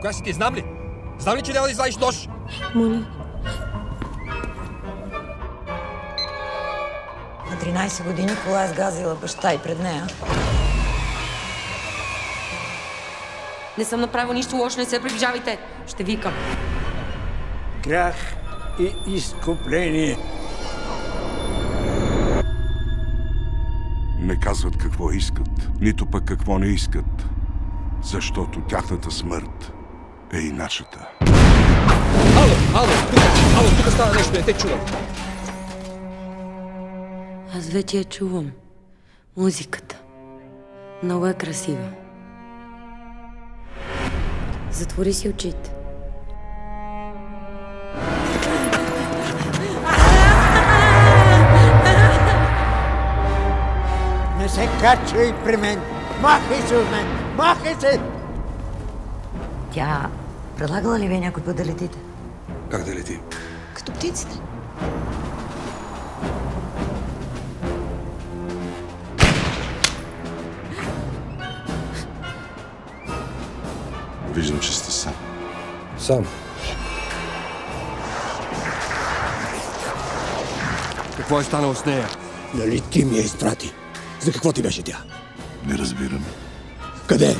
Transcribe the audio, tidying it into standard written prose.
Коя си ти? Знам ли? Знам ли, че няма да извадиш нож? Моля. На 13 години кола е сгазила баща и пред нея. Не съм направил нищо лошо, не се приближавайте. Ще викам. Грях и изкупление. Не казват какво искат, нито пък какво не искат, защото тяхната смърт е и нашата. Ало, тук става нещо, не те чувам. Аз вече я чувам. Музиката. Много е красива. Затвори си очите. Не се качвай при мен! Махай се от мен! Махай се! Тя предлагала ли ви някой път да летите? Как да лети? Като птиците. Виждам, че сте сам. Сам. Какво е станало с нея? Нали ти ми я изпрати? За какво ти беше тя? Не разбирам. Къде?